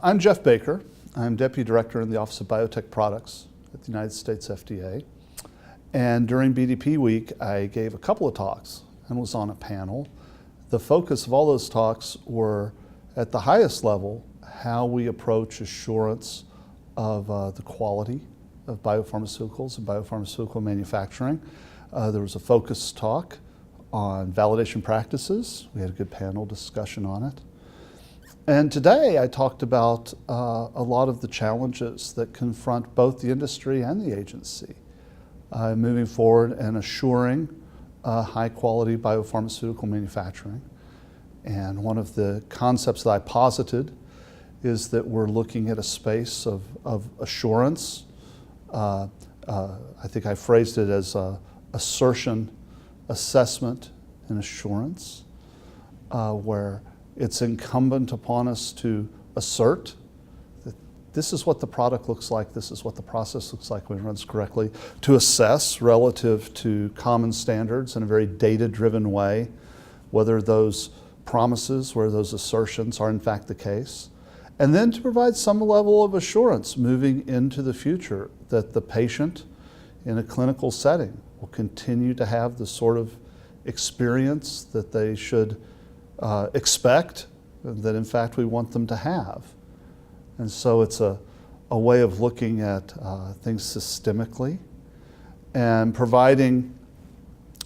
I'm Jeff Baker. I'm Deputy Director in the Office of Biotech Products at the United States FDA. And during BDP week, I gave a couple of talks and was on a panel. The focus of all those talks were, at the highest level, how we approach assurance of the quality of biopharmaceuticals and biopharmaceutical manufacturing. There was a focus talk on validation practices. We had a good panel discussion on it. And today I talked about a lot of the challenges that confront both the industry and the agency moving forward and assuring high quality biopharmaceutical manufacturing. And one of the concepts that I posited is that we're looking at a space of assurance. I think I phrased it as assertion, assessment, and assurance, where it's incumbent upon us to assert that this is what the product looks like, this is what the process looks like when it runs correctly, to assess relative to common standards in a very data-driven way, whether those promises, whether those assertions are in fact the case, and then to provide some level of assurance moving into the future that the patient in a clinical setting will continue to have the sort of experience that they should expect, and that in fact we want them to have. And so it's a way of looking at things systemically and providing,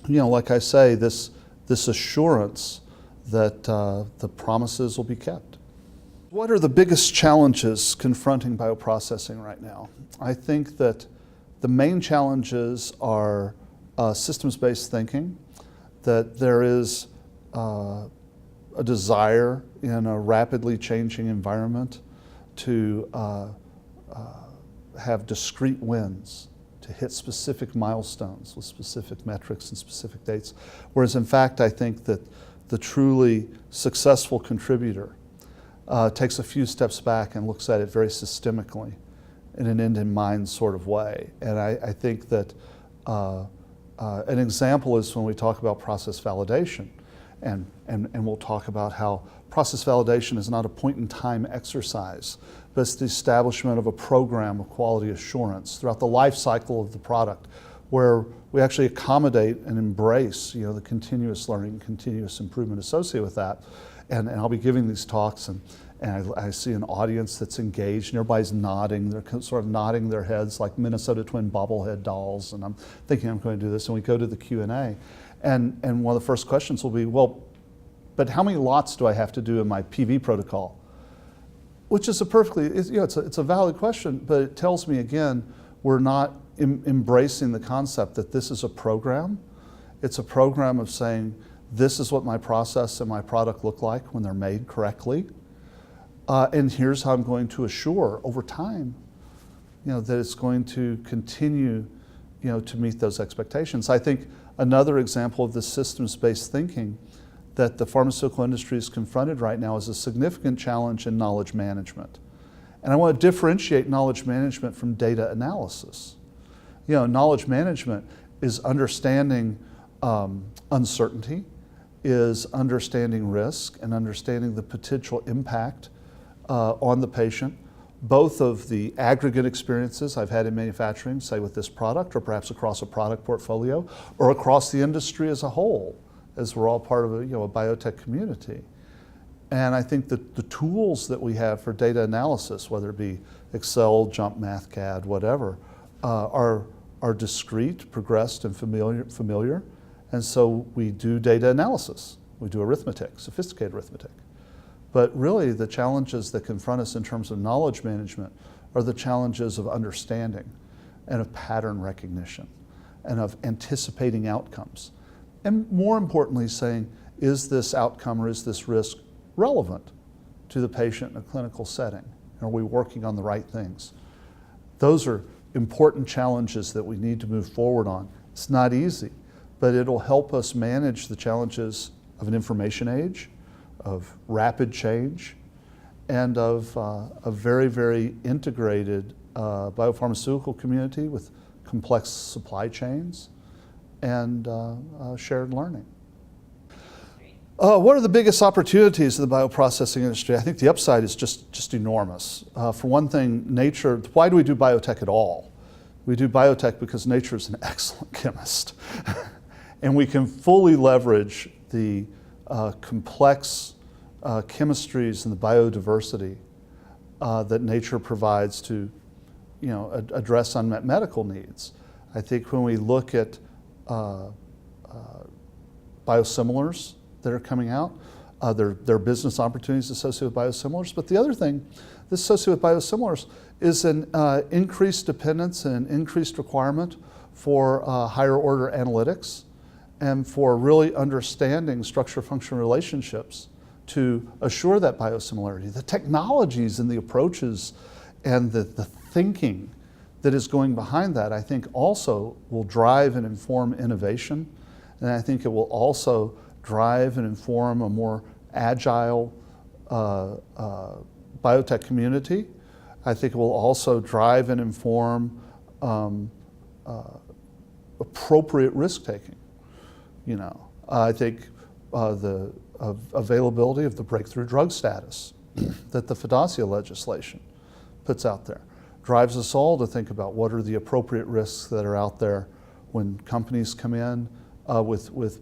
like I say, this assurance that the promises will be kept. What are the biggest challenges confronting bioprocessing right now? I think that the main challenges are systems-based thinking, that there is a desire in a rapidly changing environment to have discrete wins, to hit specific milestones with specific metrics and specific dates. Whereas in fact, I think that the truly successful contributor takes a few steps back and looks at it very systemically in an end in mind sort of way. And I think that an example is when we talk about process validation. And we'll talk about how process validation is not a point-in-time exercise, but it's the establishment of a program of quality assurance throughout the life cycle of the product, where we actually accommodate and embrace the continuous learning, continuous improvement associated with that. And I'll be giving these talks, and I see an audience that's engaged, and everybody's nodding. They're sort of nodding their heads like Minnesota Twin bobblehead dolls, and I'm thinking I'm going to do this, and we go to the Q&A. And one of the first questions will be, well, but how many lots do I have to do in my PV protocol? Which is it's a valid question, but it tells me again, we're not embracing the concept that this is a program. It's a program of saying, this is what my process and my product look like when they're made correctly. And here's how I'm going to assure over time, that it's going to continue, to meet those expectations. I think another example of this systems-based thinking that the pharmaceutical industry is confronted right now is a significant challenge in knowledge management. And I want to differentiate knowledge management from data analysis. Knowledge management is understanding uncertainty, is understanding risk, and understanding the potential impact on the patient, both of the aggregate experiences I've had in manufacturing, say with this product, or perhaps across a product portfolio, or across the industry as a whole, as we're all part of a biotech community. And I think that the tools that we have for data analysis, whether it be Excel, Jump, MathCAD, whatever, are discrete, progressed, and familiar. And so we do data analysis. We do arithmetic, sophisticated arithmetic. But really the challenges that confront us in terms of knowledge management are the challenges of understanding and of pattern recognition and of anticipating outcomes. And more importantly, saying, is this outcome or is this risk relevant to the patient in a clinical setting? Are we working on the right things? Those are important challenges that we need to move forward on. It's not easy, but it'll help us manage the challenges of an information age, of rapid change, and of a very, very integrated biopharmaceutical community with complex supply chains and shared learning. What are the biggest opportunities in the bioprocessing industry? I think the upside is just enormous. For one thing, nature, why do we do biotech at all? We do biotech because nature is an excellent chemist. And we can fully leverage the complex chemistries and the biodiversity that nature provides to, address unmet medical needs. I think when we look at biosimilars that are coming out, there are business opportunities associated with biosimilars. But the other thing that's associated with biosimilars is an increased dependence and increased requirement for higher order analytics and for really understanding structure-function relationships to assure that biosimilarity. The technologies and the approaches and the thinking that is going behind that, I think also will drive and inform innovation. And I think it will also drive and inform a more agile biotech community. I think it will also drive and inform appropriate risk-taking. I think the availability of the breakthrough drug status that the FDASIA legislation puts out there drives us all to think about what are the appropriate risks that are out there when companies come in with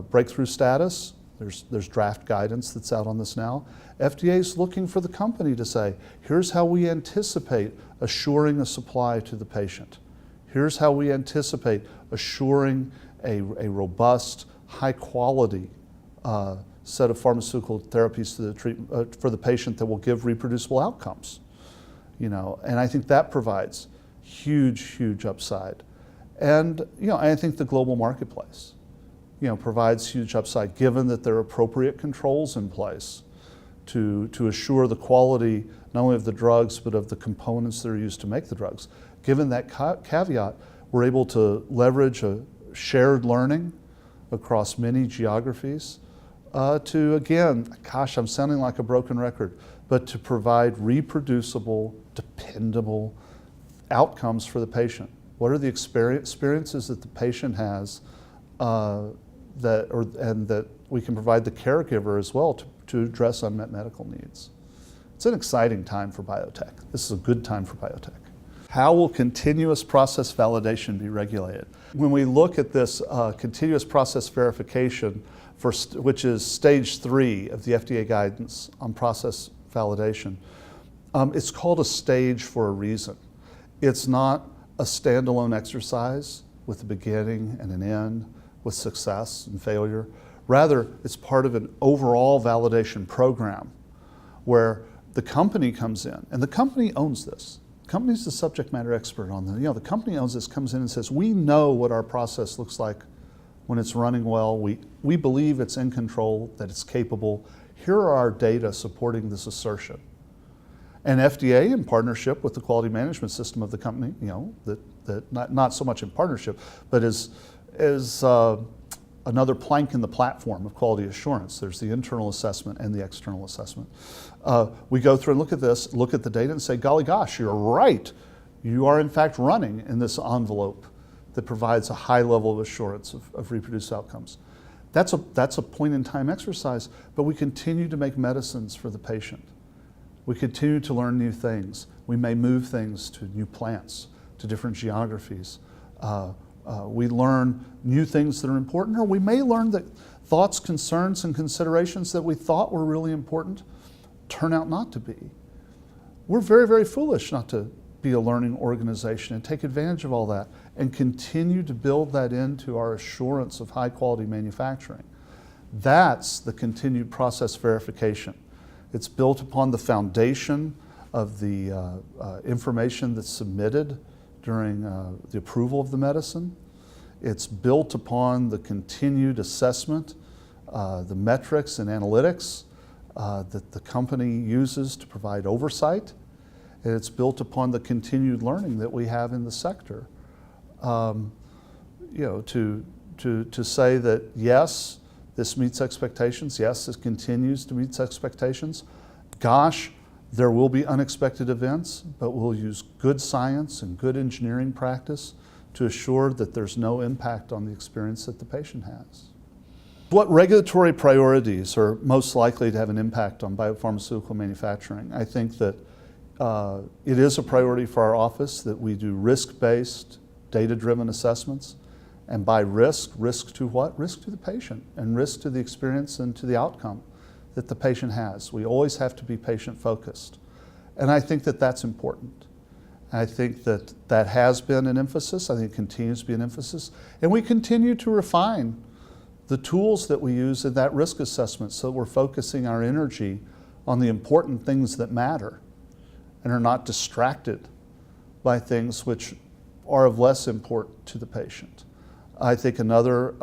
breakthrough status. There's draft guidance that's out on this now. FDA is looking for the company to say, here's how we anticipate assuring a supply to the patient. Here's how we anticipate assuring a robust, high quality set of pharmaceutical therapies to the for the patient that will give reproducible outcomes. And I think that provides huge upside. And I think the global marketplace provides huge upside, given that there are appropriate controls in place to assure the quality not only of the drugs but of the components that are used to make the drugs. Given that caveat, we're able to leverage a shared learning across many geographies to, again, gosh, I'm sounding like a broken record, but to provide reproducible, dependable outcomes for the patient. What are the experiences that the patient has and that we can provide the caregiver as well to address unmet medical needs? It's an exciting time for biotech. This is a good time for biotech. How will continuous process validation be regulated? When we look at this continuous process verification, which is stage 3 of the FDA guidance on process validation, it's called a stage for a reason. It's not a standalone exercise with a beginning and an end, with success and failure. Rather, it's part of an overall validation program where the company comes in, and the company owns this. The company's the subject matter expert on this. The company owns this, comes in and says, we know what our process looks like when it's running well. We believe it's in control, that it's capable. Here are our data supporting this assertion. And FDA, in partnership with the quality management system of the company, that not so much in partnership, but is another plank in the platform of quality assurance. There's the internal assessment and the external assessment. We go through and look at this, look at the data and say, golly gosh, you're right. You are in fact running in this envelope that provides a high level of assurance of reproduced outcomes. That's a point in time exercise, but we continue to make medicines for the patient. We continue to learn new things. We may move things to new plants, to different geographies. We learn new things that are important, or we may learn that thoughts, concerns, and considerations that we thought were really important turn out not to be. We're very, very foolish not to be a learning organization and take advantage of all that and continue to build that into our assurance of high quality manufacturing. That's the continued process verification. It's built upon the foundation of the information that's submitted during the approval of the medicine. It's built upon the continued assessment, the metrics and analytics that the company uses to provide oversight. And it's built upon the continued learning that we have in the sector. To say that yes, this meets expectations, yes, this continues to meet expectations. Gosh, there will be unexpected events, but we'll use good science and good engineering practice to assure that there's no impact on the experience that the patient has. What regulatory priorities are most likely to have an impact on biopharmaceutical manufacturing? I think that it is a priority for our office that we do risk-based, data-driven assessments. And by risk to what? Risk to the patient and risk to the experience and to the outcome that the patient has. We always have to be patient-focused. And I think that that's important. I think that that has been an emphasis. I think it continues to be an emphasis. And we continue to refine the tools that we use in that risk assessment so we're focusing our energy on the important things that matter and are not distracted by things which are of less import to the patient. I think another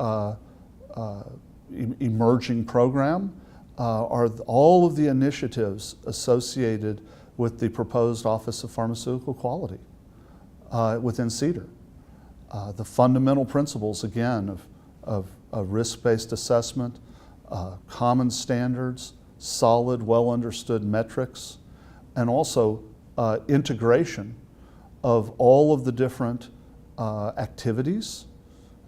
emerging program are all of the initiatives associated with the proposed Office of Pharmaceutical Quality within CEDAR. The fundamental principles, again, of risk-based assessment, common standards, solid, well-understood metrics, and also integration of all of the different activities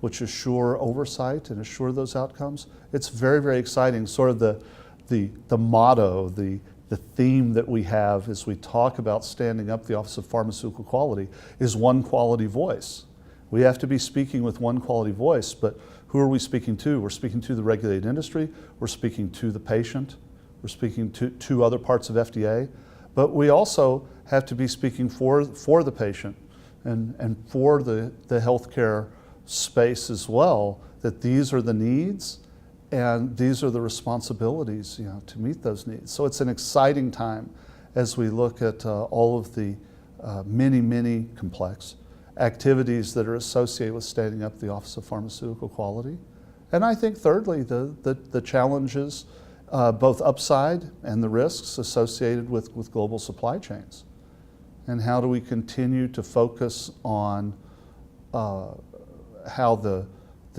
which assure oversight and assure those outcomes. It's very, very exciting. Sort of the motto, the theme that we have as we talk about standing up the Office of Pharmaceutical Quality is one quality voice. We have to be speaking with one quality voice, but who are we speaking to? We're speaking to the regulated industry, we're speaking to the patient, we're speaking to other parts of FDA, but we also have to be speaking for the patient and for the healthcare space as well, that these are the needs and these are the responsibilities, to meet those needs. So it's an exciting time as we look at all of the many complex activities that are associated with standing up the Office of Pharmaceutical Quality. And I think thirdly, the challenges, both upside and the risks associated with global supply chains. And how do we continue to focus on how the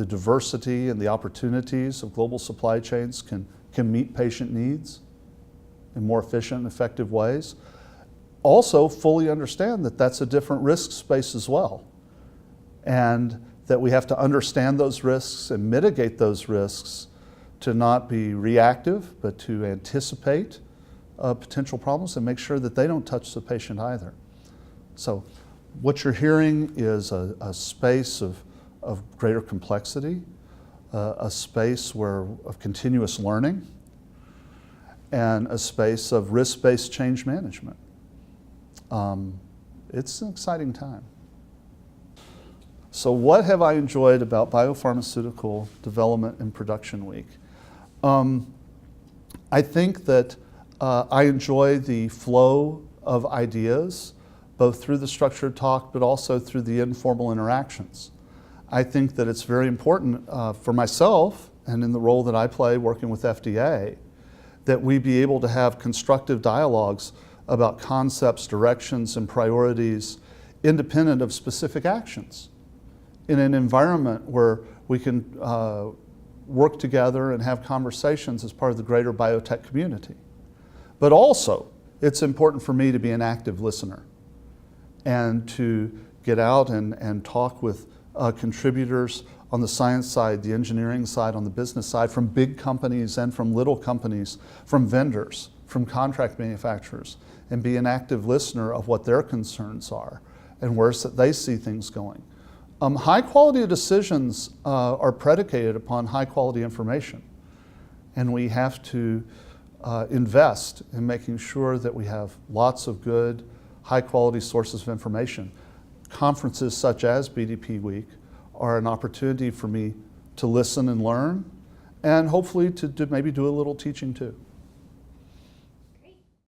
diversity and the opportunities of global supply chains can meet patient needs in more efficient and effective ways. Also fully understand that that's a different risk space as well, and that we have to understand those risks and mitigate those risks to not be reactive, but to anticipate potential problems and make sure that they don't touch the patient either. So what you're hearing is a space of greater complexity, a space of continuous learning, and a space of risk-based change management. It's an exciting time. So what have I enjoyed about Biopharmaceutical Development and Production Week? I think that I enjoy the flow of ideas, both through the structured talk, but also through the informal interactions. I think that it's very important for myself, and in the role that I play working with FDA, that we be able to have constructive dialogues about concepts, directions, and priorities independent of specific actions in an environment where we can work together and have conversations as part of the greater biotech community. But also, it's important for me to be an active listener and to get out and talk with contributors on the science side, the engineering side, on the business side, from big companies and from little companies, from vendors, from contract manufacturers, and be an active listener of what their concerns are and where they see things going. High quality decisions are predicated upon high quality information, and we have to invest in making sure that we have lots of good, high quality sources of information. Conferences such as BDP Week are an opportunity for me to listen and learn, and hopefully to maybe do a little teaching too.